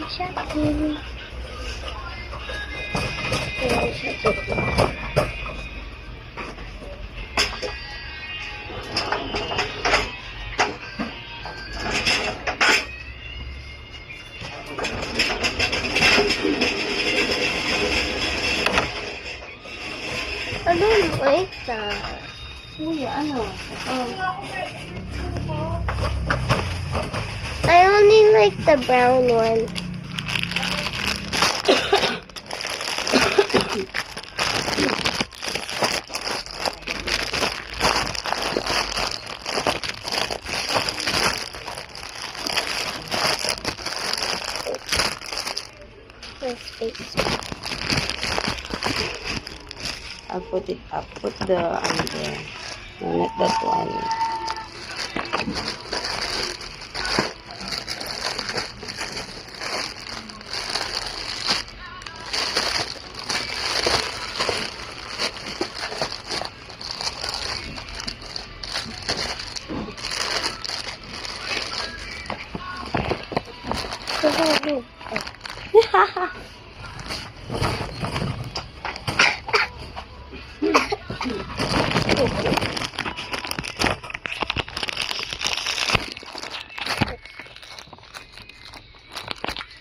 Shopping. I don't like that. Kuya, ano? I only like the brown one. I'll put it up. Put the there. No, not that one.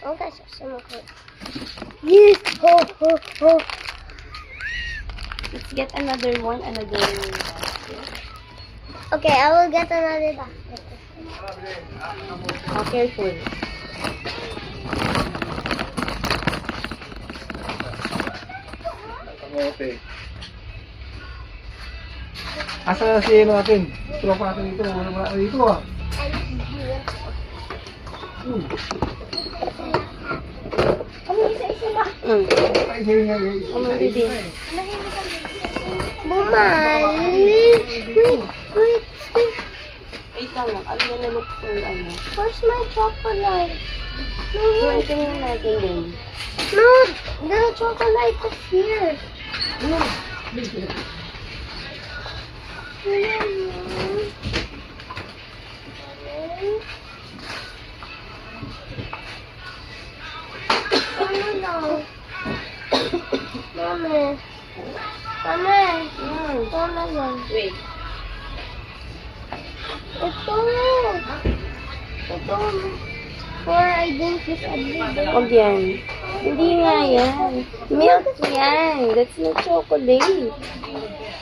Oh, that's some of it. Yes! Oh, oh, oh. Let's get another one, another basket. Okay, I will get another basket. Oh, careful. Okay. Asa na si ano natin? Tropa natin dito. Wala dito ah. Ay, sa'yo nga guys. Bumalik! Wait. Wait lang. I'm gonna look for ano. Where's my chocolate? No, Ito yung natin din. no, the chocolate is here. Mami. Mami lang. Wait. Ito. For I drink this every day. Huwag yan. Hindi nga yan. Milk yan. That's not chocolate.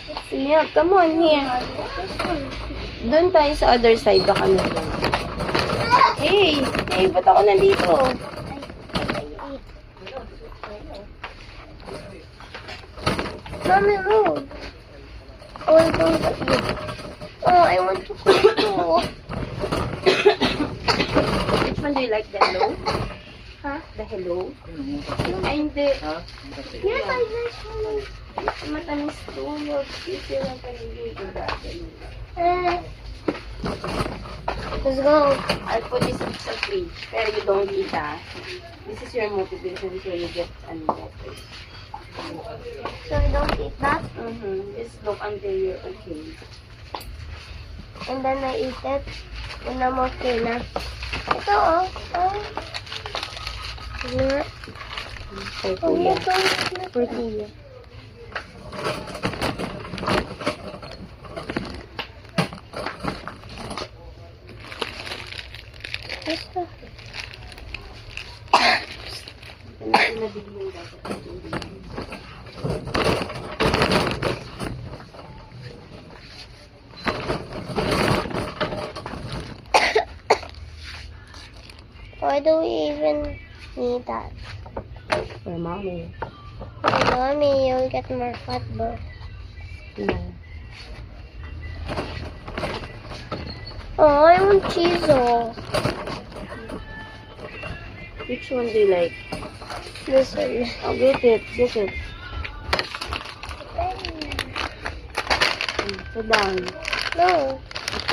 It's milk. Come on, here. Doon tayo sa other side. Baka na lang. Hey! Hey, ba't ako nandito? Mami, no. Oh, I don't like it. Oh, I want chocolate too. Which one do you like? The hello? Huh? The hello? Ay, hindi. Yes, I like chocolate. Matamis to. Kasi lang panigay dati. Let's go. I'll put this sa fridge. Pero you don't eat, ah. This is your motivation so you get better. So I don't eat that, Just look until you're okay. and then I eat it, and I'm okay na. Ito, oh. Oh. Yeah. For Oh, kuya. ito. For kuya. Ito. Why do we even need that? For mommy. Mommy, you'll get more fat, bro. No. Oh, I want cheese, oh. Which one do you like? This one. Oh, get it. Get it. Sit down. No,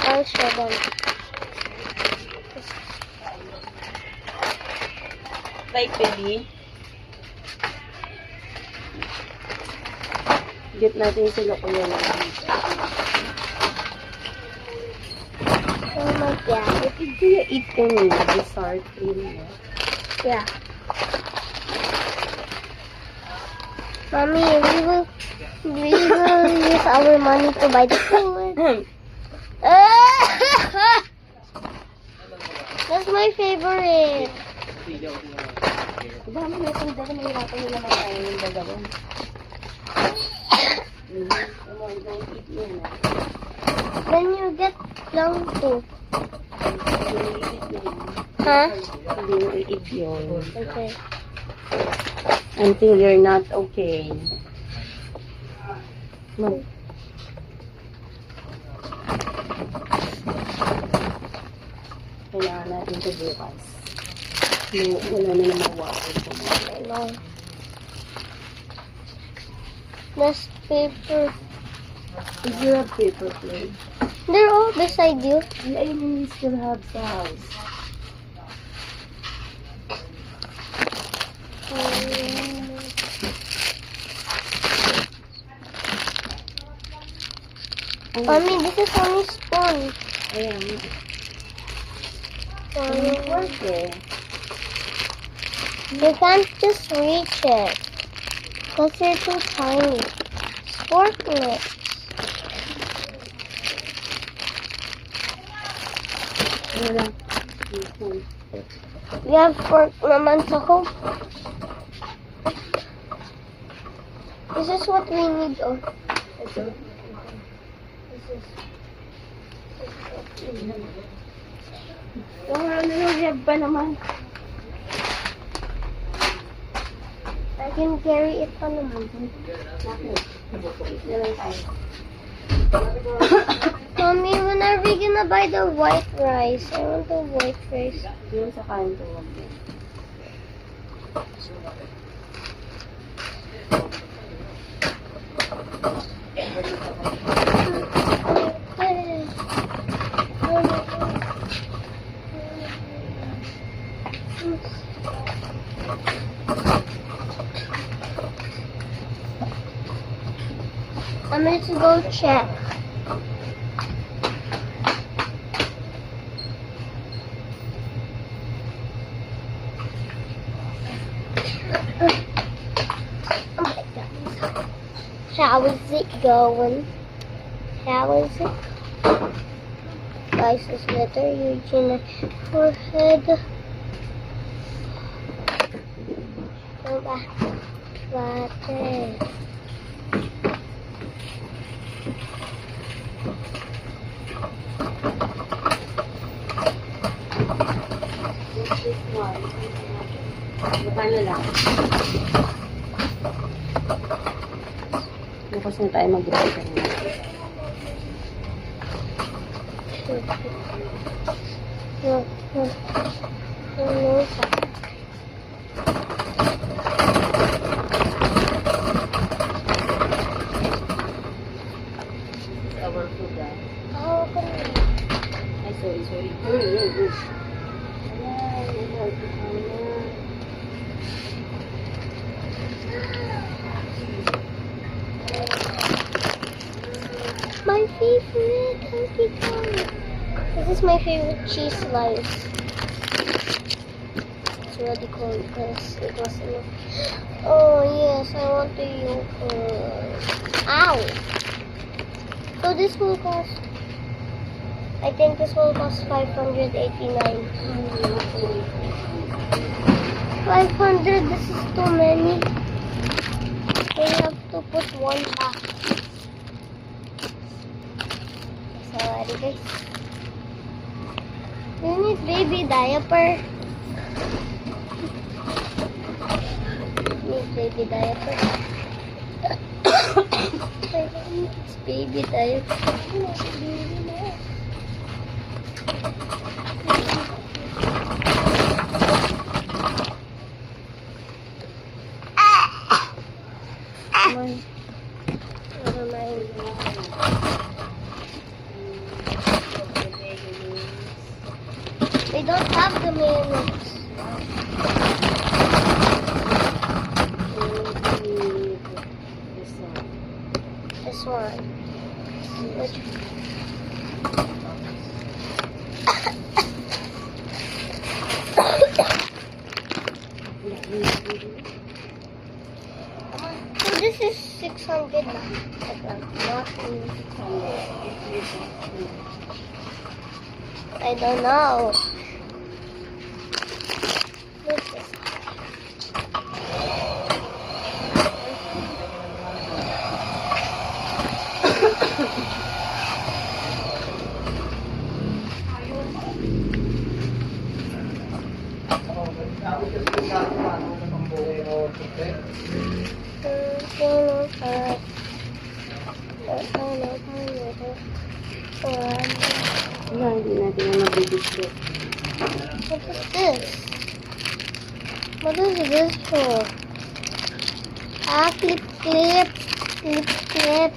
I'll show them. Like, baby. Get natin sila kuya na dito. Oh my God. What did you eat kanina? The sour cream mo. Yeah. Mommy, we will use our money to buy the food. That's my favorite. Diba, may isang dala, mahirapan nyo naman tayo yung dalawa. Come on, don't eat yun. Then you get lang too. Hindi Huh? mo i-eat yun. Okay. Until you're not okay. No. Kailangan natin ito bukas. Wala na namang water po. I know. This paper. Is there a paper plate? They're all beside you. I mean, we still have sauce. Mommy, this is only spoon. Ayan. So, Okay. you can't just reach it. Because you're too tiny. Fork lips. Wala. We have fork naman sa home. This is what we need. Oh. This is. Yung pa naman. I can carry it pa naman. Mommy, when are we gonna buy the white rice? I want the white rice. Yun sa kanto. I'm going to go check. Oh my God. How is it going? How is it? License letter, Eugene, forehead. Go back. Water. Paano lang? Bukas na tayo mag-grocery. Our food, How can Ay, sorry. my favorite Donkey Kong. This is my favorite cheese slice. It's really cool because it was enough. Oh yes, I want the yogurt. Ow! So this will cost. I think this will cost 589. 500. This is too many. We have to put one back. Sorry guys. You need baby diaper. Need baby diaper. It's baby diaper. Never mind. They don't have the mayonnaise. This one. Which? Wait lang. Wait lang. Nothing. I don't know. What's this? Wala, hindi natin na mabibigyan. What is this? What is this for? Ah, clip, clip. Clip, clip.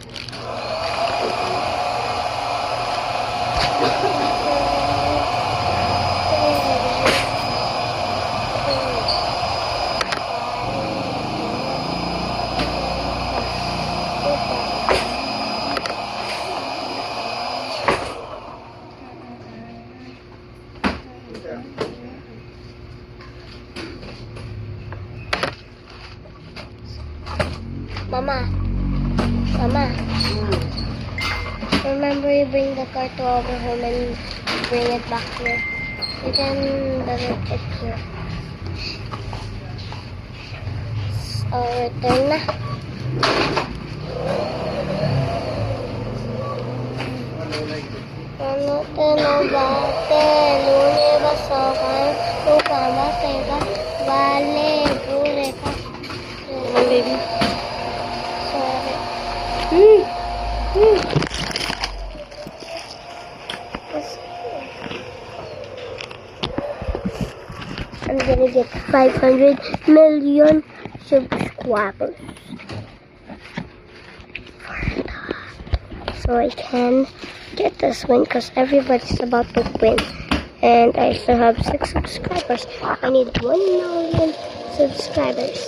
Mama, Mama, remember you bring the car to our home and bring it back here. You can direct it here. So, return na. Ano tinobate, lunibasokan, lupabaseka, bale, bureka. Baby. Sorry. I'm gonna get 500 million subscribers. So I can get this win because everybody's about to win. And I still have 6 subscribers. I need 1 million subscribers.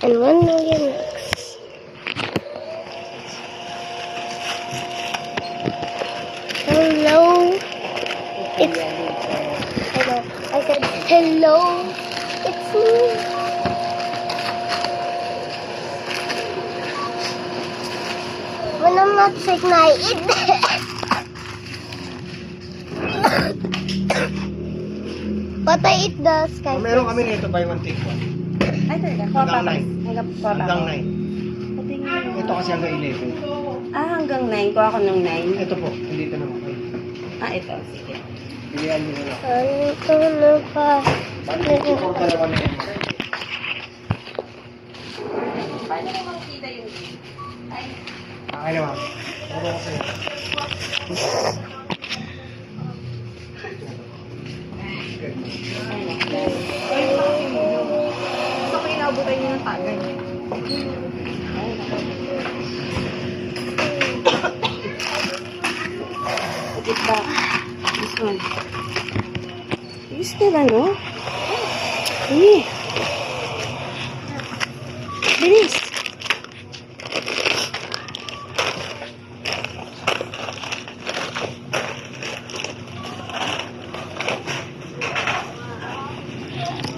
And 1 million likes. Hello. It's hello. I said hello. It's me. When I'm not sick, I eat. But I eat the sky. Meron kami nito buy one take one. Ay, talaga. Hanggang 9. Hanggang Hanggang 9. Patingin. Ito kasi hanggang 11. Hanggang 9. Kuha ako ng 9. Ito po, hindi ito naman kayo. Ito. Sige. Pilihan nyo na lang. Ito na pa. Ito dalawa na yun. Paano mo makikita yung ay, Okay naman. Ano ko sa'yo? gusto ko inaabutan niyo ng tagay. Get back. This one. Is that ano? Eh. Bilis.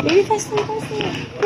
Baby, faster, faster.